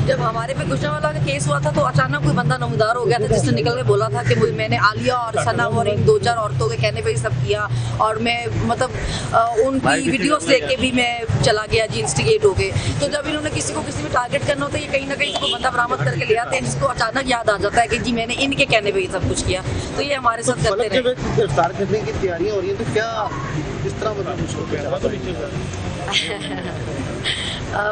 जब हमारे पे गुजरांवाला का केस हुआ था तो अचानक कोई बंदा नमदार हो गया था जिसने निकल के बोला था कि मैंने आलिया और सनम और इन 2-4 औरतों के कहने पे ही सब किया और मैं मतलब उनकी वीडियोस देख के भी मैं चला गया जी, इंस्टिगेट हो गए। तो जब इन्होंने किसी को किसी भी टारगेट करना होता है ये कहीं ना कहीं इसको बंदा बरामद करके ले आते हैं जिसको अचानक याद आ जाता है कि जी मैंने इनके कहने पे ही सब कुछ किया। तो ये हमारे साथ करते रहे। गिरफ्तार करने की तैयारियां हो रही है तो क्या इस तरह मतलब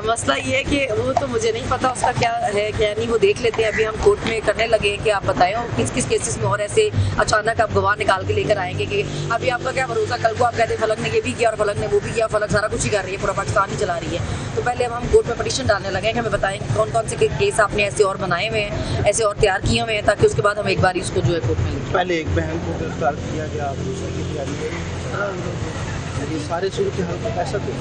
मसला ये है कि वो तो मुझे नहीं पता उसका क्या है क्या नहीं, वो देख लेते हैं। अभी हम कोर्ट में करने लगे हैं कि आप बताएं किस किस केसेस में और ऐसे अचानक आप गवाह निकाल के लेकर आएंगे कि अभी आपका क्या भरोसा, कल को आप कहते हैं फलक ने ये भी किया और फलक ने वो भी किया, फलक सारा कुछ ही कर रही है, पूरा पाकिस्तान ही चला रही है। तो पहले हम कोर्ट में पिटीशन डालने लगे कि हमें बताएं कौन कौन से केस आपने ऐसे और बनाए हुए हैं, ऐसे और तैयार किए हुए हैं, ताकि उसके बाद हम एक बार उसको जो है कोर्ट में लें। पहले एक बहन को गिरफ्तार किया गया, दूसरे की तैयारी ये सारे शुरू के हाल कैसा थे।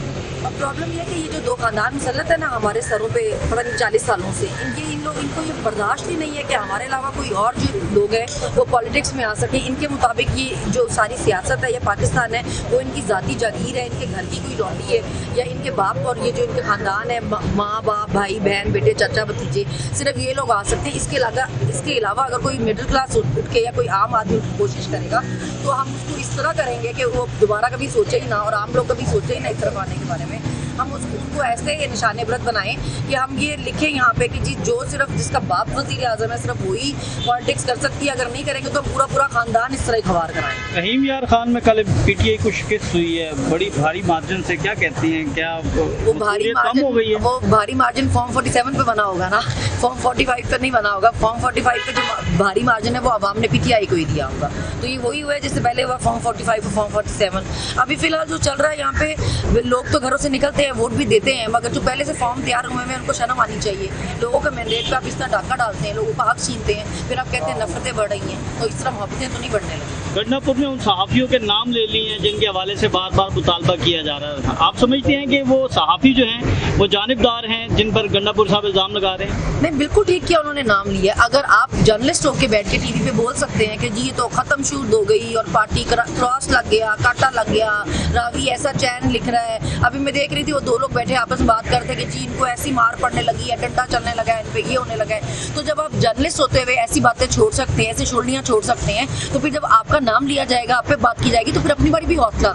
अब प्रॉब्लम ये है कि ये जो 2 खानदान मुसल्लत है ना हमारे सरों पे पता नहीं 40 सालों से, इनको ये बर्दाश्त ही नहीं है कि हमारे अलावा कोई और जो लोग हैं वो पॉलिटिक्स में आ सके। इनके मुताबिक ये जो सारी सियासत है, ये पाकिस्तान है, वो इनकी ज़ाती जागीर है, इनके घर की कोई लौंडी है या इनके बाप और ये जो इनके खानदान है, माँ बाप भाई बहन बेटे चाचा भतीजे, सिर्फ ये लोग आ सकते हैं। इसके अलावा अगर कोई मिडिल क्लास उठ के या कोई आम आदमी कोशिश करेगा तो हम उसको इस तरह करेंगे कि वो दोबारा कभी सोचे ही ना और आम लोग कभी सोचे ही ना इस तरफ आने के बारे में। हम उनको ऐसे ये निशाने व्रत बनाएं कि हम ये लिखें यहाँ पे कि जी जो सिर्फ जिसका बाप वज़ीर आज़म है सिर्फ वही पॉलिटिक्स कर सकती है, अगर नहीं करेंगे तो पूरा खानदान इस तरह खबर कराएं। रहीम यार खान में कल पीटीआई को शिकस्त हुई है बड़ी भारी मार्जिन से, क्या कहती हैं, क्या वो भारी मार्जिन हो गई है? वो भारी मार्जिन फॉर्म 47 पे बना होगा ना, फॉर्म 45 पे नहीं बना होगा। फॉर्म 45 पे जो भारी मार्जिन है वो अवाम ने पीटीआई को ही दिया होगा, तो ये वही हुआ है जिससे पहले हुआ फॉर्म 45 फॉर्म 47। अभी फिलहाल जो चल रहा है यहाँ पे लोग तो घरों से निकलते हैं, वोट भी देते हैं, मगर जो पहले से फॉर्म तैयार हुए हैं उनको शर्म आनी चाहिए। लोगों के मैंडेट पे आप इस तरह डाका डालते हैं, लोगों को आग छीनते हैं, फिर आप कहते हैं नफरतें बढ़ रही हैं, तो इस तरह मोहब्बतें तो नहीं बढ़ने लगी। गंडापुर में उन सहाफ़ियों के नाम ले लिए हैं जिनके हवाले से बार बार मुतालबा किया जा रहा था। आप समझते हैं कि वो सहाफ़ी जो हैं वो जानिबदार हैं जिन पर गंडापुर साहब इल्ज़ाम लगा रहे हैं? नहीं, बिल्कुल ठीक किया उन्होंने नाम लिया। अगर आप जर्नलिस्ट होकर बैठ के टीवी पे बोल सकते हैं कि जी ये तो खत्म शूट हो गई और पार्टी क्रॉस लग गया, कांटा लग गया, रावी ऐसा चैन लिख रहा है। अभी मैं देख रही थी वो 2 लोग बैठे आपस में बात करते कि जी इनको ऐसी मार पड़ने लगी है, डंडा चलने लगा है, इन पे ये होने लगा है। तो जब आप जर्नलिस्ट होते हुए ऐसी बातें छोड़ सकते हैं, ऐसी छोड़नियाँ छोड़ सकते हैं, तो फिर जब आपका नाम लिया जाएगा, आप पे बात की जाएगी, तो फिर अपनी बारी भी हौसला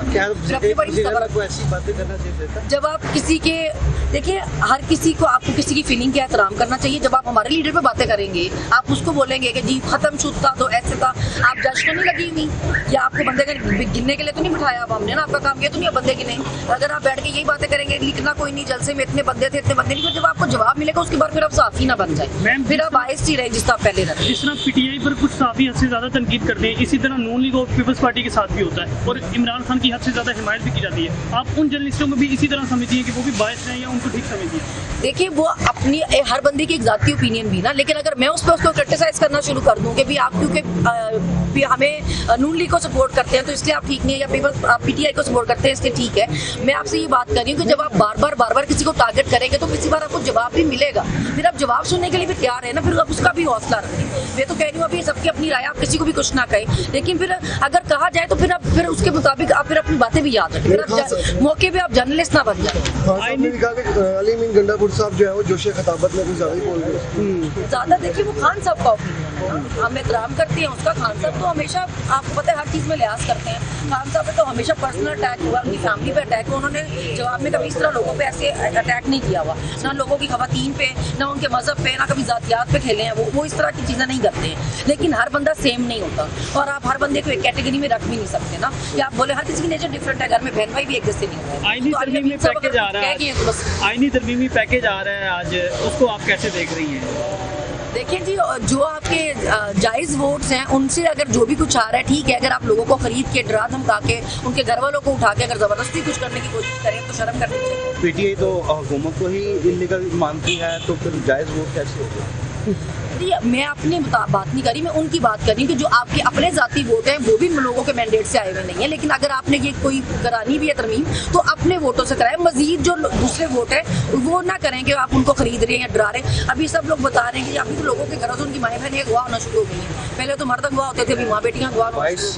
जब आप किसी के देखिए हर किसी को आपको किसी की फीलिंग का एहतराम करना चाहिए। जब आप हमारे लीडर पे बातें करेंगे, आप उसको बोलेंगे कि जी खत्म शूट था तो ऐसे था, आप जज को नहीं लगी हुई या आपको बंदे गिनने के लिए तो नहीं बिठाया हमने ना, आपका काम किया तो नहीं बंदे गिने। अगर आप बैठ के यही बातें करेंगे, लिखना कोई नहीं, जलसे में इतने बंदे थे इतने बंदे नहीं, जब आपको जवाब मिलेगा उसके बाद फिर आप साफी ना बन जाए, फिर आप आहिस्ता ही रहे जिस तरह पहले रहते। जिस तरह पीटीआई पर कुछ साफी हद से ज्यादा तनकीद करते हैं, इसी तरह नून लीग और पीपल्स पार्टी के साथ भी होता है और इमरान खान की हद से ज्यादा हिमायत भी की जाती है। आप उन जर्नलिस्टों को भी इसी तरह समझती हैं कि वो भी बायस हैं या उनको ठीक समझती हैं? देखिए वो अपनी हर बंदे की एक जाती ओपिनियन भी ना, लेकिन अगर मैं उस पर उसको क्रिटिसाइज करना शुरू कर दूं कि भी आप क्योंकि हमें नून लीग को सपोर्ट करते हैं तो इसलिए आप ठीक नहीं है, या पीपल्स आप पीटीआई को सपोर्ट करते हैं इसलिए ठीक है। मैं आपसे ये बात कर रही हूँ कि जब आप बार बार किसी को टारगेट करेंगे तो किसी बार आपको जवाब भी मिलेगा, फिर आप जवाब सुनने के लिए भी तैयार है ना, फिर आप उसका भी हौसला रखें। मैं तो कह रही हूँ अभी सबकी अपनी राय, आप किसी को भी कुछ ना कहें, लेकिन फिर अगर कहा जाए तो फिर उसके मुताबिक आप फिर अपनी बातें भी याद रखें, फिर मौके पे आप जर्नलिस्ट ना बन जाए। अली मीन गंडापुर साहब जो है वो जोशे खताबत में कुछ ज्यादा ही बोल रहे ज्यादा। देखिए वो खान साहब का ओपिनियन है ना, हम एहतराम करते हैं उसका। खान साहब तो हमेशा आपको पता है हर चीज़ में लिहाज करते हैं। खान साहब पे तो हमेशा पर्सनल अटैक हुआ, उनकी फैमिली पे अटैक हुआ, उन्होंने जवाब में कभी इस तरह लोगों पे ऐसे अटैक नहीं किया हुआ, ना लोगों की खवातीन पे, ना उनके मजहब पे, ना कभी जातियात पे खेले हैं। वो इस तरह की चीज़ें नहीं करते हैं। लेकिन हर बंदा सेम नहीं होता और आप हर बंदे को एक कैटेगरी में रख भी नहीं सकते ना, या आप बोले हर किसी की नेचर डिफरेंट है, घर में बहन भाई भी एक जैसे नहीं होते। आईनी तरमीमी पैकेज आ रहा है, आईनी तरमीमी पैकेज आ रहा है आज, उसको आप कैसे देख रही हैं? देखिए जी, जो आपके जायज़ वोट्स हैं उनसे अगर जो भी कुछ आ रहा है ठीक है। अगर आप लोगों को खरीद के डरा धमका के उनके घर वालों को उठा के अगर ज़बरदस्ती कुछ करने की कोशिश करें तो शर्म करनी चाहिए। पीटीआई तो हुकूमत को ही इल्लीगल मानती है, तो फिर जायज़ वोट कैसे होगा? मैं अपनी बात नहीं करी, मैं उनकी बात कर रही हूँ कि जो आपके अपने जाती वोट हैं वो भी लोगों के मैंडेट से आए हुए नहीं है। लेकिन अगर आपने ये कोई करानी भी है तरमीम तो अपने वोटों से कराए, मजीद जो दूसरे वोट है वो ना करें कि आप उनको खरीद रहे हैं या डरा रहे हैं। अभी सब लोग बता रहे हैं कि अभी तो लोगों के घरों से उनकी माएँ बहनें गवाह होना शुरू हो गई हैं। पहले तो मर्द गवाह होते थे, अभी माँ बेटियाँ गवाह।